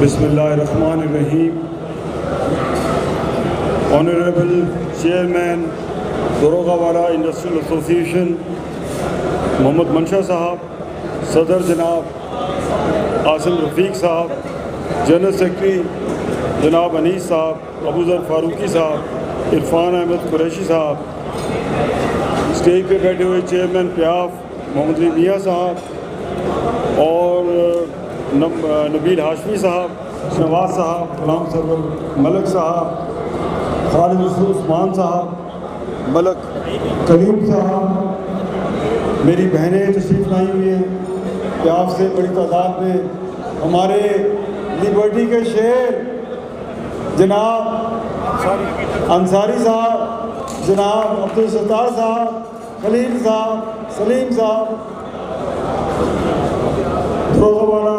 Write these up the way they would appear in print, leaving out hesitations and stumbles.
بسم اللہ الرحمن الرحیم. آنریبل چیئرمین داروغہ والا انڈسٹریل ایسوسیشن محمد منشا صاحب، صدر جناب عاصم رفیق صاحب، جنرل سیکرٹری جناب انیس صاحب، ابوذر فاروقی صاحب، عرفان احمد قریشی صاحب، اسٹیج پہ بیٹھے ہوئے چیئرمین پیاف محمد علی میاں صاحب اور نبیل ہاشمی صاحب، نواز صاحب، غلام سرور ملک صاحب، خالد رسول عثمان صاحب، ملک کلیم صاحب، میری بہنیں تشریف لائی ہوئی ہیں پیاف سے بڑی تعداد میں، ہمارے لبرٹی کے شیر جناب انصاری صاحب، جناب عبدالستار صاحب، خلیل صاحب، سلیم صاحب، داروغہ والا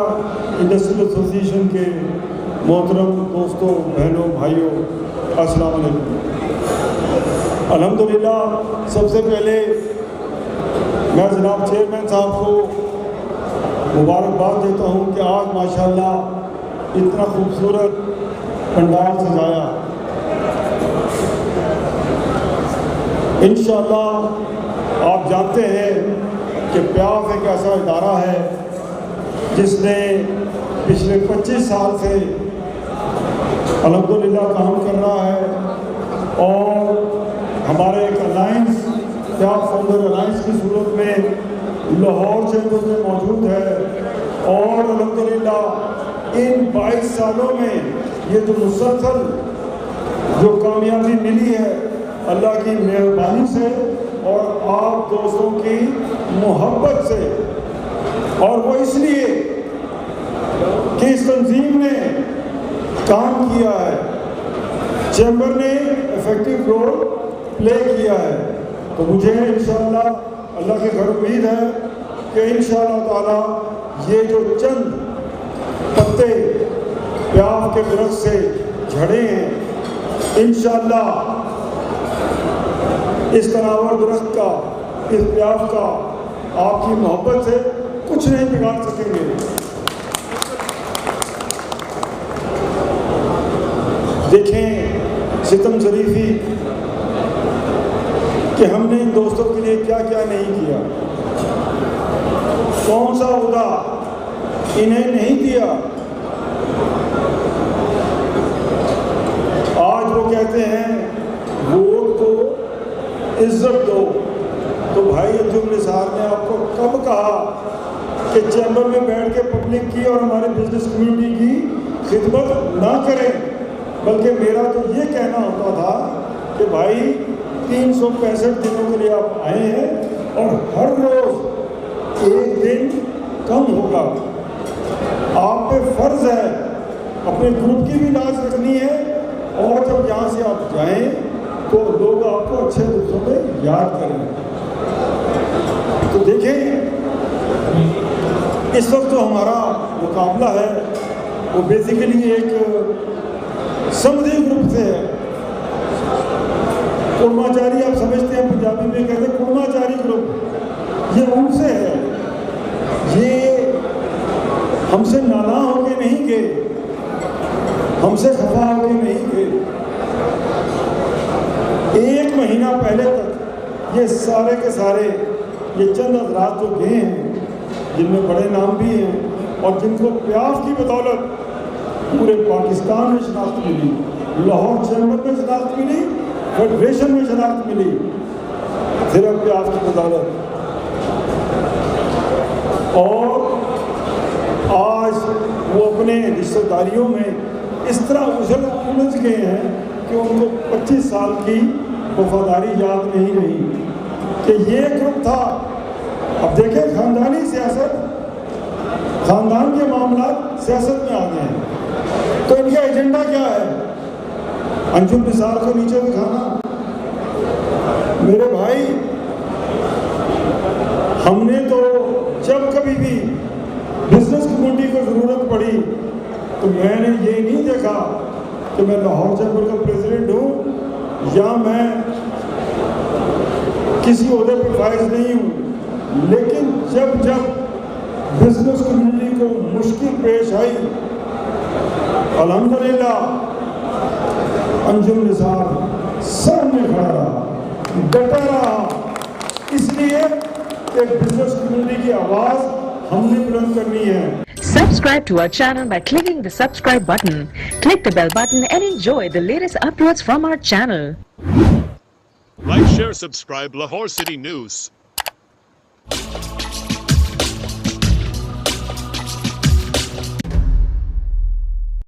انڈسٹریل ایسوسیشن کے محترم دوستوں، بہنوں، بھائیوں، السلام علیکم. الحمدللہ سب سے پہلے میں جناب چیئرمین صاحب کو مبارکباد دیتا ہوں کہ آج ماشاءاللہ اتنا خوبصورت پنڈال سجایا. انشاءاللہ آپ جانتے ہیں کہ پیاف ایک ایسا ادارہ ہے جس نے پچھلے 25 سال سے الحمدللہ کام کر رہا ہے اور ہمارے ایک الائنس پیاف فاؤنڈر الائنس کی صورت میں لاہور چیمبر میں موجود ہے اور الحمدللہ ان 22 سالوں میں یہ جو مسلسل جو کامیابی ملی ہے اللہ کی مہربانی سے اور آپ دوستوں کی محبت سے، اور وہ اس لیے کہ اس تنظیم نے کام کیا ہے، چیمبر نے ایفیکٹو رول پلے کیا ہے. تو مجھے انشاءاللہ اللہ کے گھر امید ہے کہ انشاءاللہ تعالی یہ جو چند پتے پیاف کے درخت سے جھڑے ہیں، انشاءاللہ اس تناور درخت کا، اس پیاف کا آپ کی محبت سے کچھ نہیں بگاڑ سکیں گے. دیکھیں ستم ظریفی کہ ہم نے ان دوستوں کے لیے کیا کیا نہیں کیا، کون سا عہدہ انہیں نہیں دیا. آج وہ کہتے ہیں ووٹ کو عزت دو. تو بھائی انجم نثار نے آپ کو کب کہا کہ چیمبر میں بیٹھ کے پبلک کی اور ہمارے بزنس کمیونٹی کی خدمت نہ کریں، بلکہ میرا تو یہ کہنا ہوتا تھا کہ بھائی 365 دنوں کے لیے آپ آئے ہیں اور ہر روز ایک دن کم ہوگا. آپ پہ فرض ہے اپنے گروپ کی بھی لاج رکھنی ہے اور جب یہاں سے آپ جائیں تو لوگ آپ کو اچھے دوستوں میں یاد کریں. تو دیکھیں اس وقت جو ہمارا مقابلہ ہے وہ بیسیکلی ایک سمدھی گروپ سے ہے. کرماچاری آپ سمجھتے ہیں پنجابی میں کہتے ہیں کرماچاری گروپ، یہ ان سے ہے. یہ ہم سے نالاں ہو کے نہیں گئے، ہم سے خفا ہو کے نہیں گئے. 1 مہینہ پہلے تک یہ سارے کے سارے یہ چند حضرات جو گئے ہیں جن میں بڑے نام بھی ہیں اور جن کو پیاف کی بدولت پورے پاکستان میں شناخت ملی، لاہور چیمبر میں شناخت ملی، فیڈریشن میں شناخت ملی، صرف پیاف کی بدولت. اور آج وہ اپنے رشتہ داریوں میں اس طرح الجھ گئے ہیں کہ ان کو 25 سال کی وفاداری یاد نہیں رہی کہ یہ گروپ تھا. اب دیکھیں خاندانی سیاست، خاندان کے معاملات سیاست میں آ گئے ہیں. تو ان کا ایجنڈا کیا ہے؟ انجم نثار کو نیچے دکھانا. میرے بھائی ہم نے تو جب کبھی بھی بزنس کمیونٹی کو ضرورت پڑی تو میں نے یہ نہیں دیکھا کہ میں لاہور چیمبر کا پریزیڈنٹ ہوں یا میں کسی عہدے پہ فائز نہیں ہوں، لیکن جب بزنس کمیونٹی کو مشکل پیش آئی الحمدللہ انجم نثار سامنے کھڑا رہا, ڈٹا رہا, اس لیے ایک بزنس کمیونٹی کی آواز ہم نے بلند کرنی ہے. Subscribe to our channel by clicking the subscribe button. Click the bell button and enjoy the latest uploads from our channel. Like, share, subscribe Lahore City News.